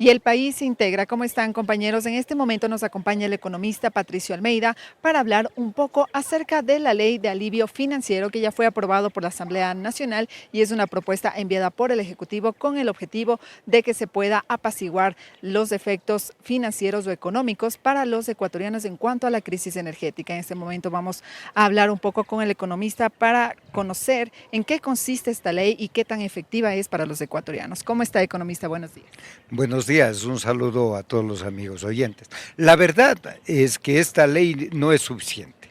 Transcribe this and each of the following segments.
Y el país se integra. ¿Cómo están, compañeros? En este momento nos acompaña el economista Patricio Almeida para hablar un poco acerca de la ley de alivio financiero que ya fue aprobado por la Asamblea Nacional y es una propuesta enviada por el Ejecutivo con el objetivo de que se pueda apaciguar los efectos financieros o económicos para los ecuatorianos en cuanto a la crisis energética. En este momento vamos a hablar un poco con el economista para conocer en qué consiste esta ley y qué tan efectiva es para los ecuatorianos. ¿Cómo está, economista? Buenos días. Buenos días, un saludo a todos los amigos oyentes. La verdad es que esta ley no es suficiente.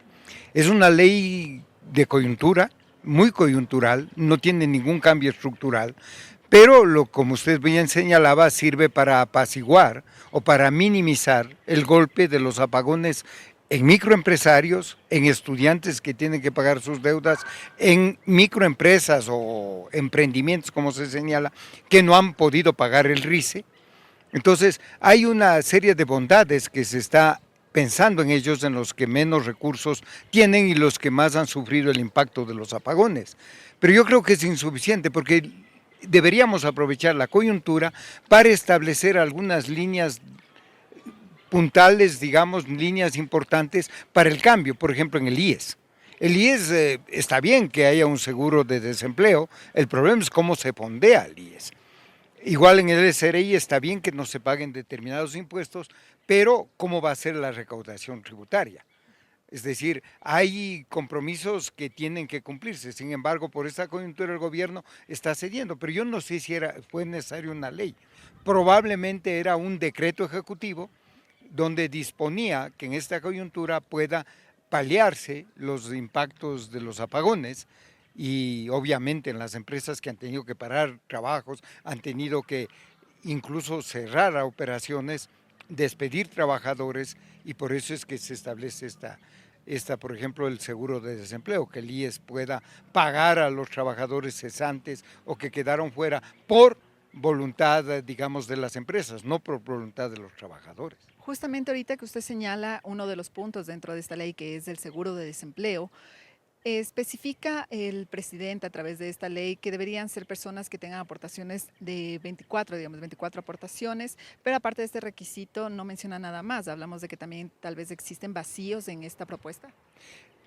Es una ley de coyuntura, muy coyuntural, no tiene ningún cambio estructural, pero como usted bien señalaba, sirve para apaciguar o para minimizar el golpe de los apagones en microempresarios, en estudiantes que tienen que pagar sus deudas, en microempresas o emprendimientos, como se señala, que no han podido pagar el RICE. Entonces, hay una serie de bondades que se está pensando en ellos, en los que menos recursos tienen y los que más han sufrido el impacto de los apagones. Pero yo creo que es insuficiente porque deberíamos aprovechar la coyuntura para establecer algunas líneas puntales, digamos, líneas importantes para el cambio, por ejemplo, en el IES. El IES está bien que haya un seguro de desempleo, el problema es cómo se fondea el IES. Igual en el SRI está bien que no se paguen determinados impuestos, pero ¿cómo va a ser la recaudación tributaria? Es decir, hay compromisos que tienen que cumplirse, sin embargo, por esta coyuntura el gobierno está cediendo, pero yo no sé si fue necesaria una ley. Probablemente era un decreto ejecutivo donde disponía que en esta coyuntura pueda paliarse los impactos de los apagones y obviamente en las empresas que han tenido que parar trabajos, han tenido que incluso cerrar operaciones, despedir trabajadores y por eso es que se establece por ejemplo, el seguro de desempleo, que el IES pueda pagar a los trabajadores cesantes o que quedaron fuera por voluntad, digamos, de las empresas, no por voluntad de los trabajadores. Justamente ahorita que usted señala uno de los puntos dentro de esta ley, que es el seguro de desempleo, especifica el presidente a través de esta ley que deberían ser personas que tengan aportaciones de 24 aportaciones, pero aparte de este requisito no menciona nada más. Hablamos de que también tal vez existen vacíos en esta propuesta.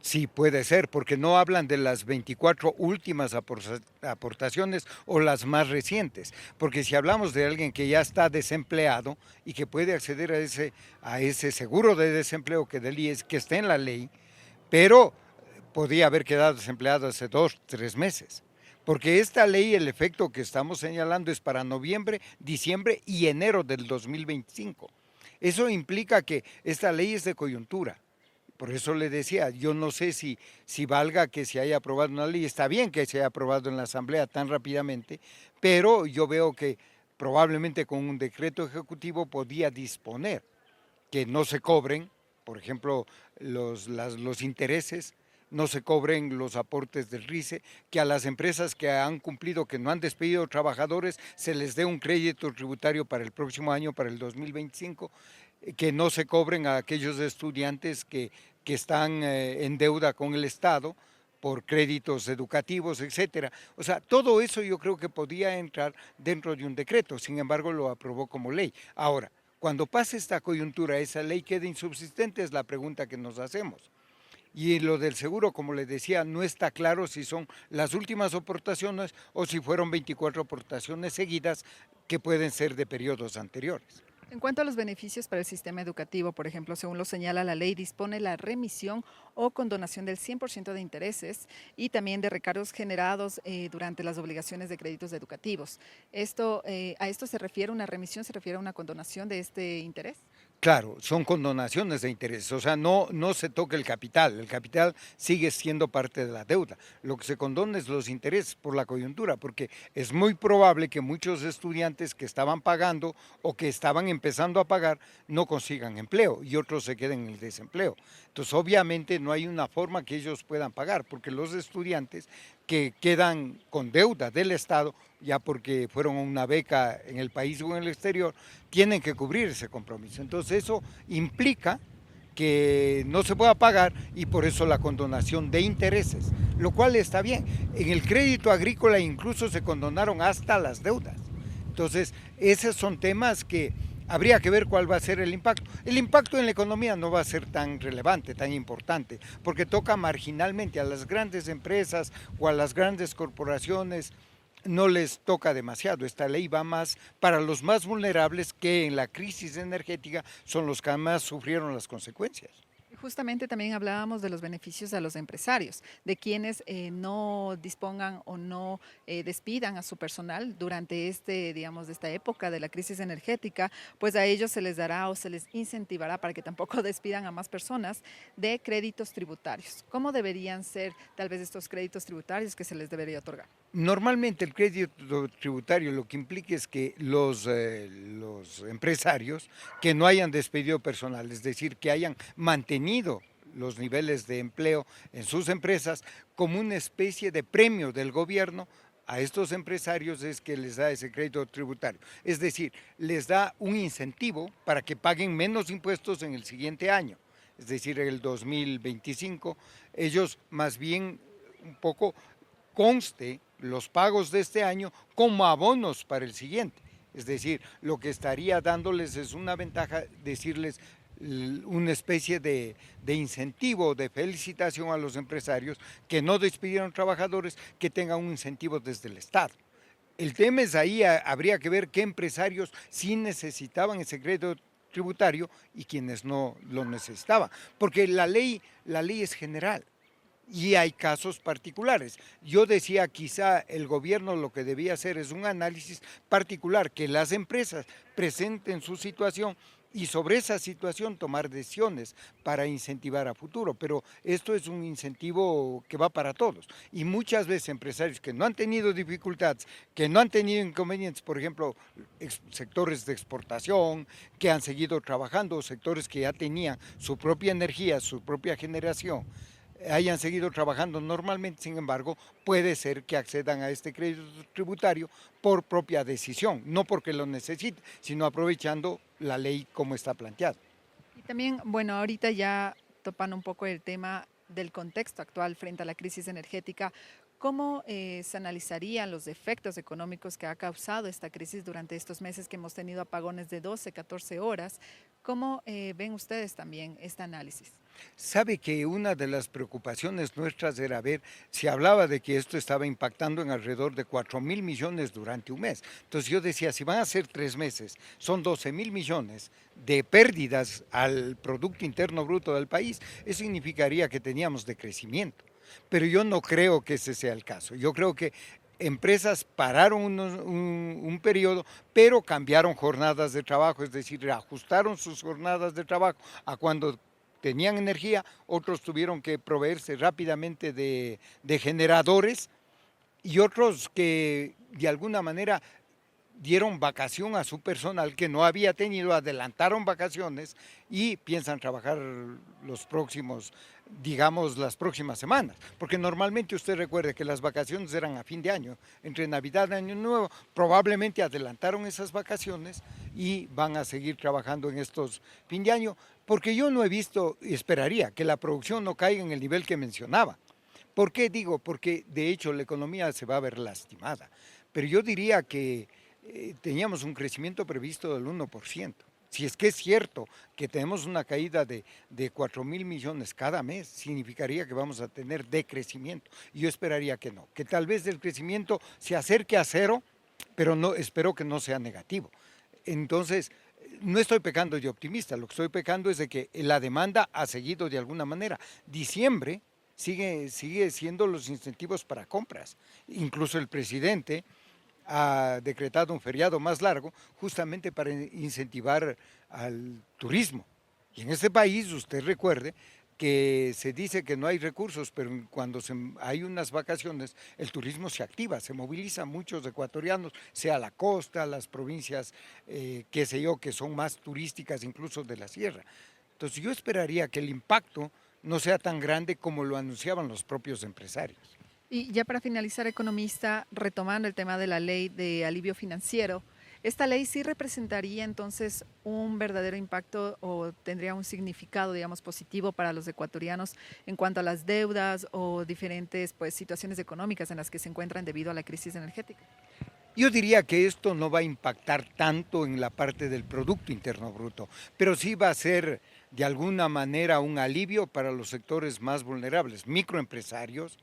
Sí, puede ser, porque no hablan de las 24 últimas aportaciones o las más recientes, porque si hablamos de alguien que ya está desempleado y que puede acceder a ese seguro de desempleo que del IES, que está en la ley, pero podía haber quedado desempleado hace 2, 3 meses. Porque esta ley, el efecto que estamos señalando es para noviembre, diciembre y enero del 2025. Eso implica que esta ley es de coyuntura. Por eso le decía, yo no sé si valga que se haya aprobado una ley, está bien que se haya aprobado en la Asamblea tan rápidamente, pero yo veo que probablemente con un decreto ejecutivo podía disponer que no se cobren, por ejemplo, los intereses, no se cobren los aportes del RICE, que a las empresas que han cumplido, que no han despedido trabajadores, se les dé un crédito tributario para el próximo año, para el 2025, que no se cobren a aquellos estudiantes que están en deuda con el Estado por créditos educativos, etcétera. O sea, todo eso yo creo que podía entrar dentro de un decreto, sin embargo lo aprobó como ley. Ahora, cuando pase esta coyuntura, esa ley queda insubsistente, es la pregunta que nos hacemos. Y lo del seguro, como les decía, no está claro si son las últimas aportaciones o si fueron 24 aportaciones seguidas que pueden ser de periodos anteriores. En cuanto a los beneficios para el sistema educativo, por ejemplo, según lo señala la ley, dispone la remisión o condonación del 100% de intereses y también de recargos generados durante las obligaciones de créditos educativos. ¿A esto se refiere una remisión, se refiere a una condonación de este interés? Claro, son condonaciones de intereses, o sea, no se toca el capital sigue siendo parte de la deuda. Lo que se condona es los intereses por la coyuntura, porque es muy probable que muchos estudiantes que estaban pagando o que estaban empezando a pagar no consigan empleo y otros se queden en el desempleo. Entonces, obviamente no hay una forma que ellos puedan pagar, porque los estudiantes que quedan con deuda del Estado, ya porque fueron a una beca en el país o en el exterior, tienen que cubrir ese compromiso. Entonces eso implica que no se pueda pagar y por eso la condonación de intereses, lo cual está bien. En el crédito agrícola incluso se condonaron hasta las deudas. Entonces, esos son temas que habría que ver cuál va a ser el impacto. El impacto en la economía no va a ser tan relevante, tan importante, porque toca marginalmente a las grandes empresas o a las grandes corporaciones, no les toca demasiado. Esta ley va más para los más vulnerables, que en la crisis energética son los que más sufrieron las consecuencias. Justamente también hablábamos de los beneficios a los empresarios, de quienes no dispongan o no despidan a su personal durante digamos, de esta época de la crisis energética, pues a ellos se les dará o se les incentivará para que tampoco despidan a más personas de créditos tributarios. ¿Cómo deberían ser tal vez estos créditos tributarios que se les debería otorgar? Normalmente el crédito tributario lo que implica es que los empresarios que no hayan despedido personal, es decir, que hayan mantenido los niveles de empleo en sus empresas, como una especie de premio del gobierno a estos empresarios, es que les da ese crédito tributario. Es decir, les da un incentivo para que paguen menos impuestos en el siguiente año, es decir, el 2025, ellos más bien un poco conste los pagos de este año como abonos para el siguiente. Es decir, lo que estaría dándoles es una ventaja, decirles una especie de incentivo, de felicitación a los empresarios que no despidieron trabajadores, que tengan un incentivo desde el Estado. El tema es ahí, habría que ver qué empresarios sí necesitaban ese crédito tributario y quienes no lo necesitaban, porque la ley es general. Y hay casos particulares. Yo decía, quizá el gobierno lo que debía hacer es un análisis particular, que las empresas presenten su situación y sobre esa situación tomar decisiones para incentivar a futuro. Pero esto es un incentivo que va para todos. Y muchas veces empresarios que no han tenido dificultades, que no han tenido inconvenientes, por ejemplo, sectores de exportación, que han seguido trabajando, sectores que ya tenían su propia energía, su propia generación, hayan seguido trabajando normalmente, sin embargo, puede ser que accedan a este crédito tributario por propia decisión, no porque lo necesite, sino aprovechando la ley como está planteada. Y también, bueno, ahorita ya topan un poco el tema del contexto actual frente a la crisis energética. ¿Cómo se analizarían los efectos económicos que ha causado esta crisis durante estos meses que hemos tenido apagones de 12, 14 horas? ¿Cómo ven ustedes también este análisis? Sabe que una de las preocupaciones nuestras era ver, se hablaba de que esto estaba impactando en alrededor de 4.000 millones durante un mes. Entonces yo decía, si van a ser 3 meses, son 12.000 millones de pérdidas al Producto Interno Bruto del país, eso significaría que teníamos decrecimiento. Pero yo no creo que ese sea el caso. Yo creo que empresas pararon un periodo, pero cambiaron jornadas de trabajo, es decir, ajustaron sus jornadas de trabajo a cuando tenían energía, otros tuvieron que proveerse rápidamente de generadores y otros que de alguna manera dieron vacación a su personal que no había tenido, adelantaron vacaciones y piensan trabajar los próximos, digamos, las próximas semanas. Porque normalmente usted recuerde que las vacaciones eran a fin de año, entre Navidad y Año Nuevo, probablemente adelantaron esas vacaciones y van a seguir trabajando en estos fin de año, porque yo no he visto, y esperaría, que la producción no caiga en el nivel que mencionaba. ¿Por qué digo? Porque de hecho la economía se va a ver lastimada. Pero yo diría que teníamos un crecimiento previsto del 1%. Si es que es cierto que tenemos una caída de 4.000 millones cada mes, significaría que vamos a tener decrecimiento. Y yo esperaría que no, que tal vez el crecimiento se acerque a cero, pero no, espero que no sea negativo. Entonces, no estoy pecando de optimista, lo que estoy pecando es de que la demanda ha seguido de alguna manera. Diciembre sigue siendo los incentivos para compras. Incluso el presidente ha decretado un feriado más largo justamente para incentivar al turismo. Y en este país, usted recuerde que se dice que no hay recursos, pero cuando hay unas vacaciones, el turismo se activa, se moviliza muchos ecuatorianos, sea la costa, las provincias, qué sé yo, que son más turísticas incluso de la sierra. Entonces yo esperaría que el impacto no sea tan grande como lo anunciaban los propios empresarios. Y ya para finalizar, economista, retomando el tema de la ley de alivio financiero, ¿esta ley sí representaría entonces un verdadero impacto o tendría un significado, digamos, positivo para los ecuatorianos en cuanto a las deudas o diferentes pues, situaciones económicas en las que se encuentran debido a la crisis energética? Yo diría que esto no va a impactar tanto en la parte del Producto Interno Bruto, pero sí va a ser de alguna manera un alivio para los sectores más vulnerables, microempresarios,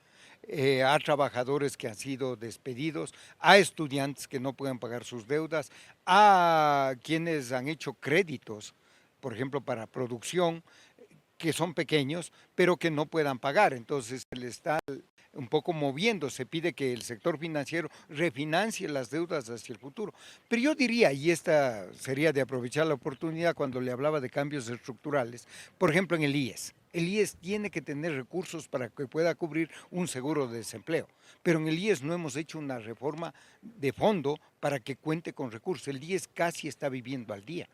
a trabajadores que han sido despedidos, a estudiantes que no pueden pagar sus deudas, a quienes han hecho créditos, por ejemplo, para producción, que son pequeños, pero que no puedan pagar. Entonces, se le está un poco moviendo, se pide que el sector financiero refinancie las deudas hacia el futuro. Pero yo diría, y esta sería de aprovechar la oportunidad cuando le hablaba de cambios estructurales, por ejemplo en el IES. El IES tiene que tener recursos para que pueda cubrir un seguro de desempleo, pero en el IES no hemos hecho una reforma de fondo para que cuente con recursos. El IES casi está viviendo al día.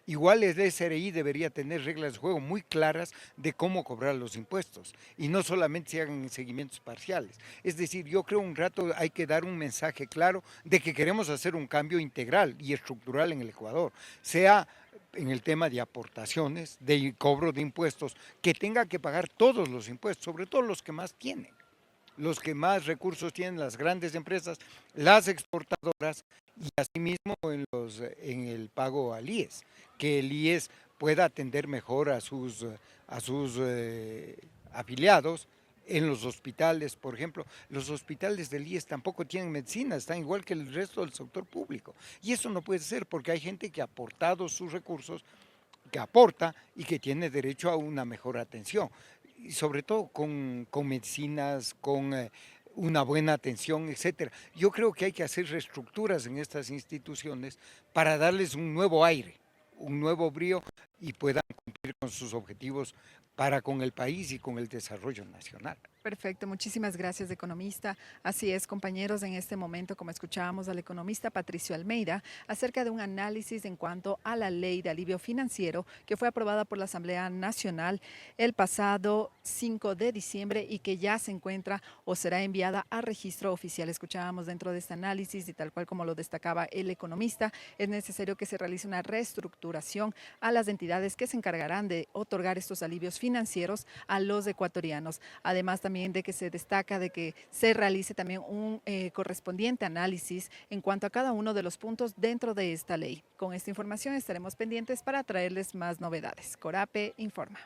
Igual el SRI debería tener reglas de juego muy claras de cómo cobrar los impuestos y no solamente se hagan seguimientos parciales. Es decir, yo creo un rato hay que dar un mensaje claro de que queremos hacer un cambio integral y estructural en el Ecuador, sea en el tema de aportaciones, de cobro de impuestos, que tenga que pagar todos los impuestos, sobre todo los que más tienen, los que más recursos tienen, las grandes empresas, las exportadoras y asimismo en el pago al IES, que el IES pueda atender mejor a sus afiliados en los hospitales, por ejemplo. Los hospitales del IES tampoco tienen medicina, están igual que el resto del sector público. Y eso no puede ser porque hay gente que ha aportado sus recursos, que aporta y que tiene derecho a una mejor atención. Y sobre todo con medicinas, con una buena atención, etcétera. Yo creo que hay que hacer reestructuras en estas instituciones para darles un nuevo aire, un nuevo brío y puedan cumplir con sus objetivos para con el país y con el desarrollo nacional. Perfecto, muchísimas gracias, economista. Así es, compañeros, en este momento, como escuchábamos al economista Patricio Almeida, acerca de un análisis en cuanto a la ley de alivio financiero que fue aprobada por la Asamblea Nacional el pasado 5 de diciembre y que ya se encuentra o será enviada a registro oficial. Escuchábamos dentro de este análisis y tal cual como lo destacaba el economista, es necesario que se realice una reestructuración a las entidades que se encargarán de otorgar estos alivios financieros a los ecuatorianos. Además, también de que se destaca de que se realice también un correspondiente análisis en cuanto a cada uno de los puntos dentro de esta ley. Con esta información estaremos pendientes para traerles más novedades. Corape informa.